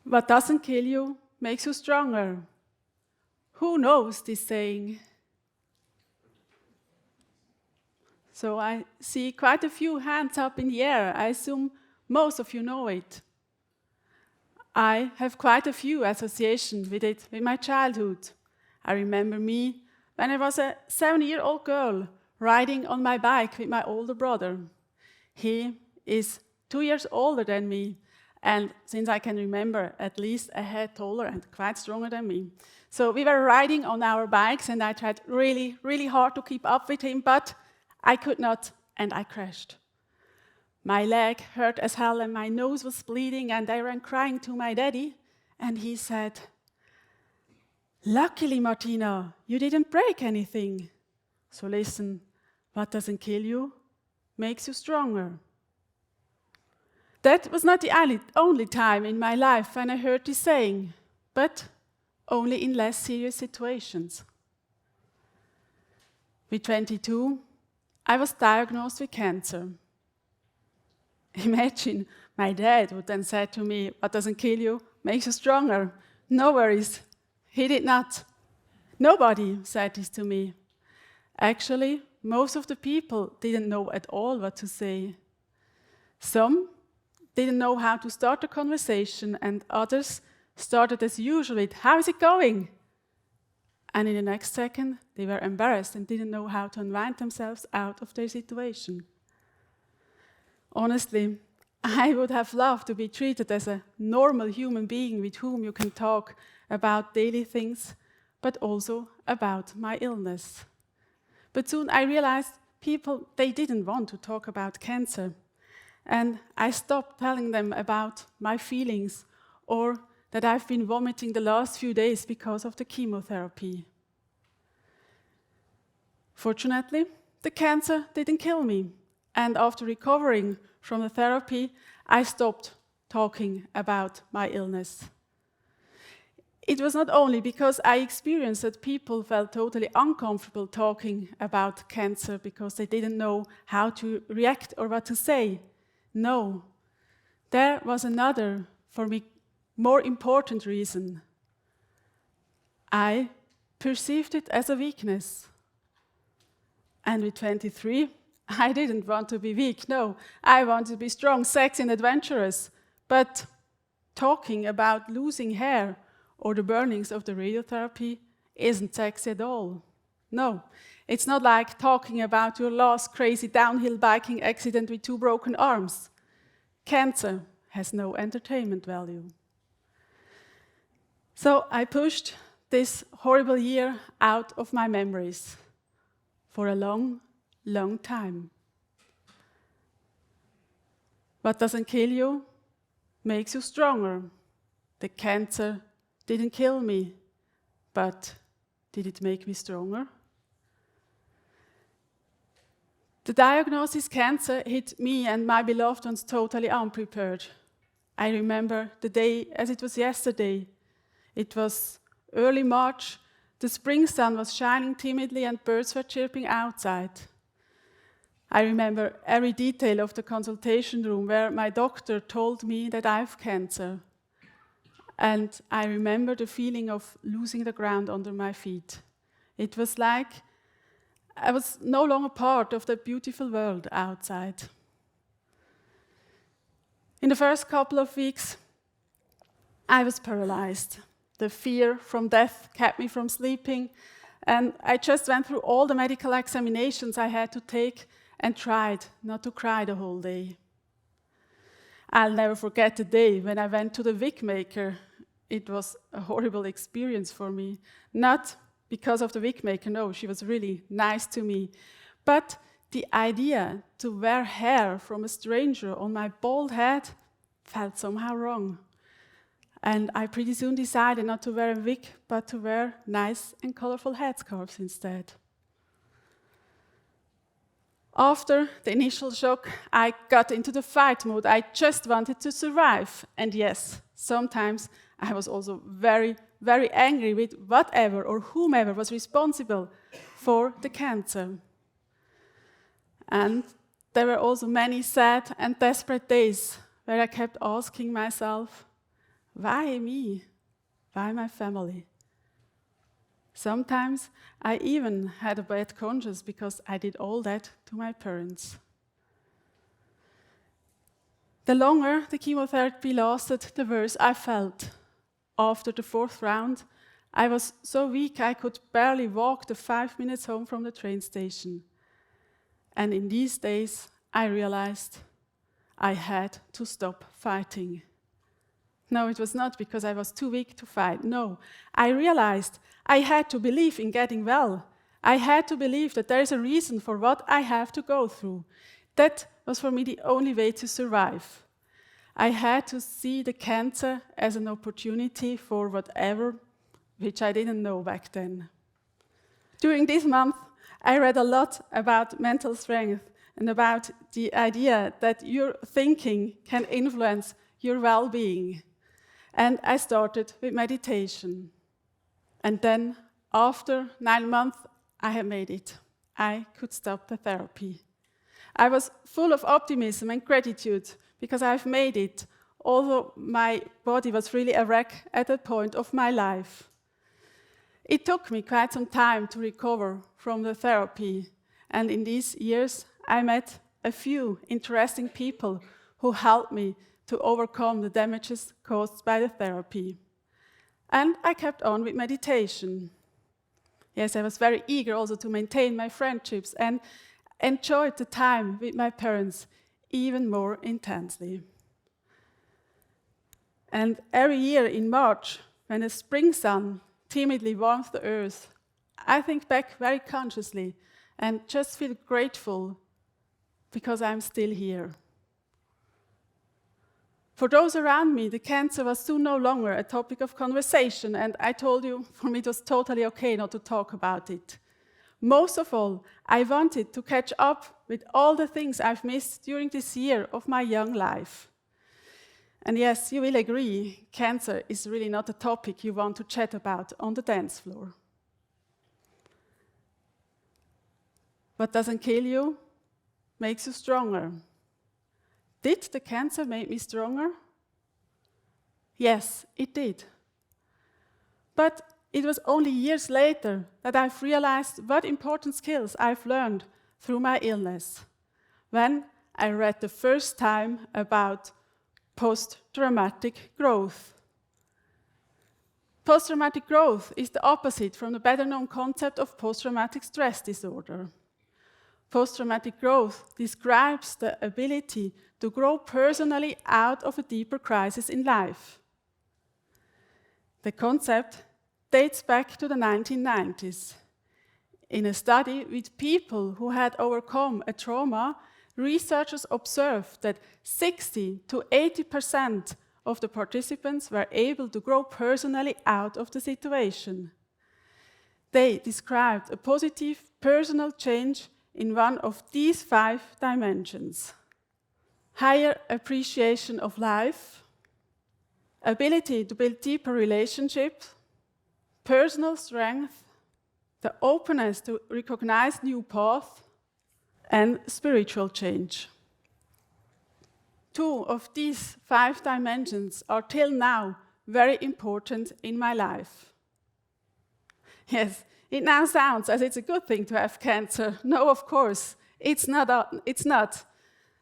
What doesn't kill you makes you stronger. Who knows this saying? So I see quite a few hands up in the air. I assume most of you know it. I have quite a few associations with it in my childhood. I remember me when I was a 7-year-old girl riding on my bike with my older brother. He is 2 years older than me, and since I can remember, at least a head taller and quite stronger than me. So we were riding on our bikes, and I tried really, really hard to keep up with him, but I could not, and I crashed. My leg hurt as hell, and my nose was bleeding, and I ran crying to my daddy, and he said, "Luckily, Martina, you didn't break anything. So listen, what doesn't kill you makes you stronger." That was not the only time in my life when I heard this saying, but only in less serious situations. With 22, I was diagnosed with cancer. Imagine, my dad would then say to me, "What doesn't kill you makes you stronger." No worries, he did not. Nobody said this to me. Actually, most of the people didn't know at all what to say. Some didn't know how to start a conversation, and others started as usual with, "How is it going?" And in the next second, they were embarrassed and didn't know how to unwind themselves out of their situation. Honestly, I would have loved to be treated as a normal human being with whom you can talk about daily things, but also about my illness. But soon I realized people, they didn't want to talk about cancer. And I stopped telling them about my feelings or that I've been vomiting the last few days because of the chemotherapy. Fortunately, the cancer didn't kill me. And after recovering from the therapy, I stopped talking about my illness. It was not only because I experienced that people felt totally uncomfortable talking about cancer because they didn't know how to react or what to say. No, there was another, for me, more important reason. I perceived it as a weakness. And with 23, I didn't want to be weak, no. I wanted to be strong, sexy, and adventurous. But talking about losing hair or the burnings of the radiotherapy isn't sexy at all. No, it's not like talking about your last crazy downhill biking accident with 2 broken arms. Cancer has no entertainment value. So I pushed this horrible year out of my memories for a long, long time. What doesn't kill you makes you stronger. The cancer didn't kill me, but did it make me stronger? The diagnosis cancer hit me and my beloved ones totally unprepared. I remember the day as it was yesterday. It was early March, the spring sun was shining timidly and birds were chirping outside. I remember every detail of the consultation room where my doctor told me that I have cancer. And I remember the feeling of losing the ground under my feet. It was like I was no longer part of the beautiful world outside. In the first couple of weeks, I was paralyzed. The fear from death kept me from sleeping, and I just went through all the medical examinations I had to take and tried not to cry the whole day. I'll never forget the day when I went to the wig maker. It was a horrible experience for me. Not because of the wig maker, no, she was really nice to me. But the idea to wear hair from a stranger on my bald head felt somehow wrong. And I pretty soon decided not to wear a wig, but to wear nice and colorful headscarves instead. After the initial shock, I got into the fight mode. I just wanted to survive. And yes, sometimes I was also very, very angry with whatever or whomever was responsible for the cancer. And there were also many sad and desperate days where I kept asking myself, Why me? Why my family? Sometimes I even had a bad conscience because I did all that to my parents. The longer the chemotherapy lasted, the worse I felt. After the 4th round, I was so weak I could barely walk the 5 minutes home from the train station. And in these days, I realized I had to stop fighting. No, it was not because I was too weak to fight. No, I realized I had to believe in getting well. I had to believe that there is a reason for what I have to go through. That was for me the only way to survive. I had to see the cancer as an opportunity for whatever, which I didn't know back then. During this month, I read a lot about mental strength and about the idea that your thinking can influence your well-being. And I started with meditation. And then, after 9 months, I had made it. I could stop the therapy. I was full of optimism and gratitude because I've made it, although my body was really a wreck at that point of my life. It took me quite some time to recover from the therapy, and in these years I met a few interesting people who helped me to overcome the damages caused by the therapy. And I kept on with meditation. Yes, I was very eager also to maintain my friendships and enjoyed the time with my parents even more intensely. And every year in March, when the spring sun timidly warms the earth, I think back very consciously and just feel grateful because I'm still here. For those around me, the cancer was soon no longer a topic of conversation, and I told you, for me it was totally okay not to talk about it. Most of all, I wanted to catch up with all the things I've missed during this year of my young life. And yes, you will agree, cancer is really not a topic you want to chat about on the dance floor. What doesn't kill you makes you stronger. Did the cancer make me stronger? Yes, it did. But it was only years later that I've realized what important skills I've learned through my illness, when I read the first time about post-traumatic growth. Post-traumatic growth is the opposite from the better-known concept of post-traumatic stress disorder. Post-traumatic growth describes the ability to grow personally out of a deeper crisis in life. The concept dates back to the 1990s. In a study with people who had overcome a trauma, researchers observed that 60 to 80% of the participants were able to grow personally out of the situation. They described a positive personal change in one of these 5 dimensions: higher appreciation of life, ability to build deeper relationships, personal strength, the openness to recognize new paths, and spiritual change. 2 of these 5 dimensions are till now very important in my life. Yes, it now sounds as it's a good thing to have cancer. No, of course, it's not.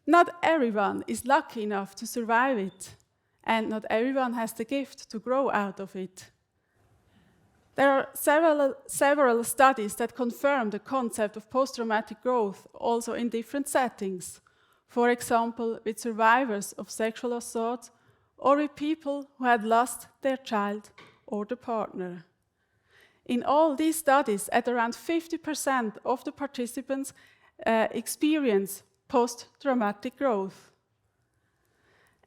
Not everyone is lucky enough to survive it, and not everyone has the gift to grow out of it. There are several studies that confirm the concept of post-traumatic growth also in different settings. For example, with survivors of sexual assault or with people who had lost their child or the partner. In all these studies, at around 50% of the participants experience post-traumatic growth.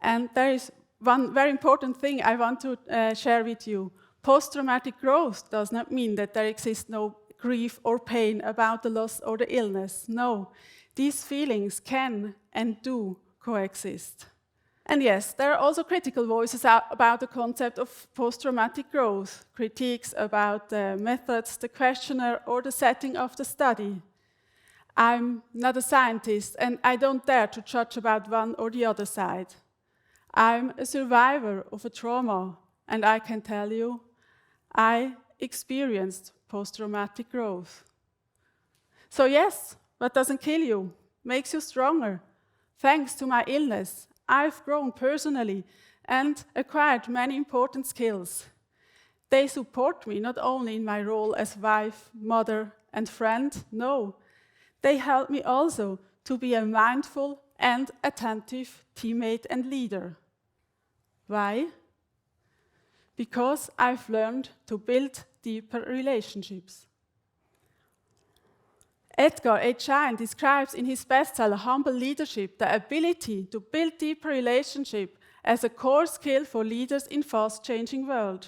And there is one very important thing I want to share with you. Post-traumatic growth does not mean that there exists no grief or pain about the loss or the illness. No, these feelings can and do coexist. And yes, there are also critical voices about the concept of post-traumatic growth, critiques about the methods, the questionnaire, or the setting of the study. I'm not a scientist, and I don't dare to judge about one or the other side. I'm a survivor of a trauma and I can tell you, I experienced post-traumatic growth. So yes, what doesn't kill you makes you stronger. Thanks to my illness, I've grown personally and acquired many important skills. They support me not only in my role as wife, mother, and friend, no, they help me also to be a mindful and attentive teammate and leader. Why? Because I've learned to build deeper relationships. TEDxHWZ describes in his bestseller Humble Leadership the ability to build deeper relationships as a core skill for leaders in a fast-changing world.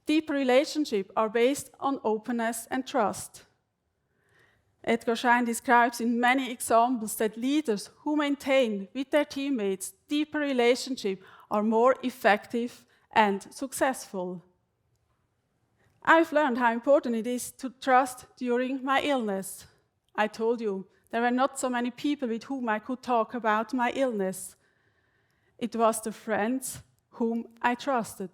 Deeper relationships are based on openness and trust. TEDxHWZ describes in many examples that leaders who maintain with their teammates deeper relationships are more effective and successful. I've learned how important it is to trust during my illness. I told you, there were not so many people with whom I could talk about my illness. It was the friends whom I trusted.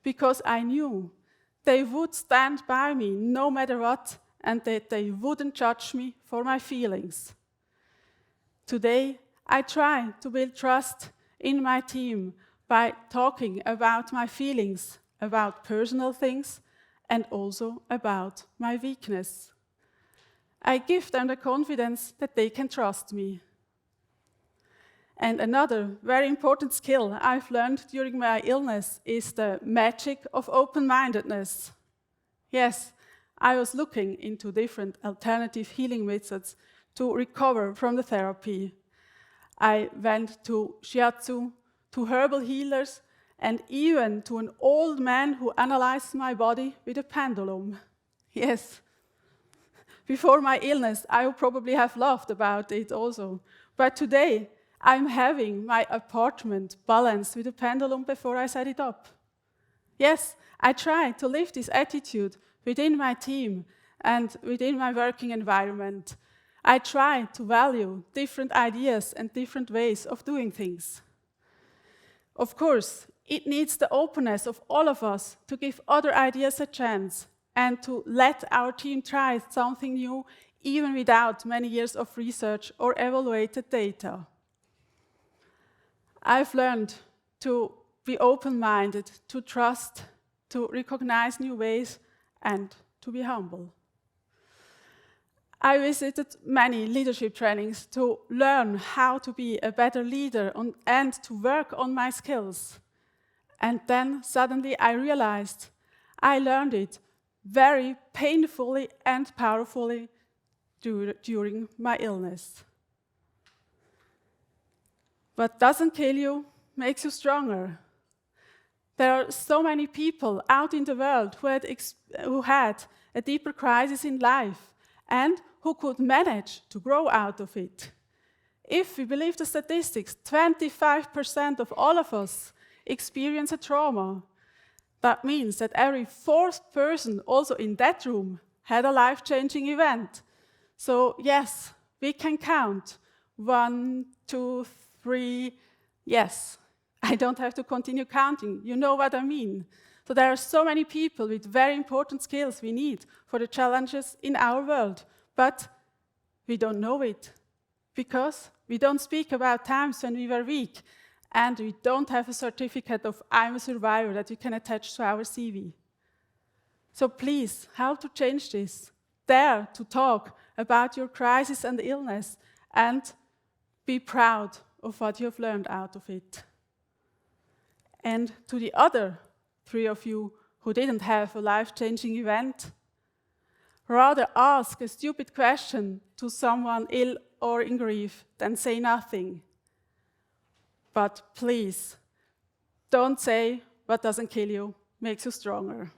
Because I knew they would stand by me no matter what, and that they wouldn't judge me for my feelings. Today, I try to build trust in my team by talking about my feelings, about personal things, and also about my weakness. I give them the confidence that they can trust me. And another very important skill I've learned during my illness is the magic of open-mindedness. Yes, I was looking into different alternative healing methods to recover from the therapy. I went to shiatsu, to herbal healers, and even to an old man who analyzed my body with a pendulum. Yes. Before my illness, I would probably have laughed about it also. But today, I'm having my apartment balanced with a pendulum before I set it up. Yes, I try to live this attitude within my team and within my working environment. I try to value different ideas and different ways of doing things. Of course, it needs the openness of all of us to give other ideas a chance and to let our team try something new even without many years of research or evaluated data. I've learned to be open-minded, to trust, to recognize new ways, and to be humble. I visited many leadership trainings to learn how to be a better leader and to work on my skills. And then suddenly I realized I learned it very painfully and powerfully during my illness. What doesn't kill you makes you stronger. There are so many people out in the world who had a deeper crisis in life and who could manage to grow out of it. If we believe the statistics, 25% of all of us experience a trauma. That means that every fourth person also in that room had a life-changing event. So yes, we can count 1, 2, 3, yes. I don't have to continue counting. You know what I mean. So there are so many people with very important skills we need for the challenges in our world. But we don't know it because we don't speak about times when we were weak and we don't have a certificate of I'm a survivor that we can attach to our CV. So please, how to change this? Dare to talk about your crisis and illness and be proud of what you have learned out of it. And to the other 3 of you who didn't have a life-changing event, rather ask a stupid question to someone ill or in grief than say nothing. But please, don't say what doesn't kill you makes you stronger.